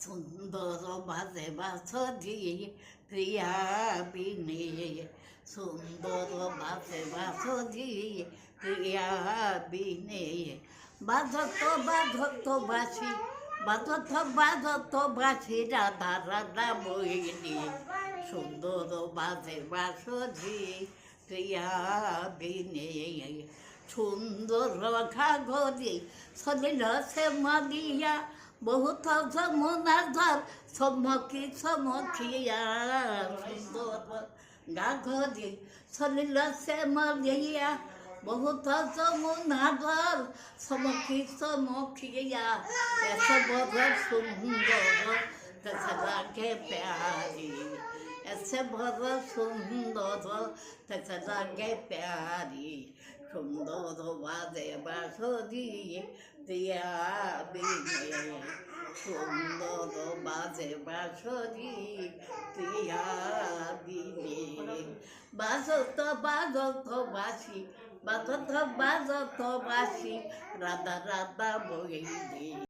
সুন্দর বাজে বাঁশি প্রিয়া বিনে, সুন্দর বাজে বাঁশি প্রিয়া বিনে, বাজত বাজত বাসি, বাজত বাজত বাসি রাধা রাধা বইনি, সুন্দর বাজে বাঁশি প্রিয়া বিনে, সুন্দর ঘাগরি সলিল সে মাগিয়া বহুত যমুনাধর সমকি সমখিয়া, সুন্দর ঘাগরি সলিল সে মাগিয়া বহুত যমুনাধর সমকি সমখিয়া, এসে বড় সুন্দর कैसे लागे प्यारी, ऐसे बड़ सुंदर कैसे लागे प्यारी, सुंदर बाजे बांसुरी प्रिया बिने, सुंदर बाजे बांसुरी प्रिया बिने, बाजत बाजत बासी, बाजत बाजत बासी राधा राधा बोली।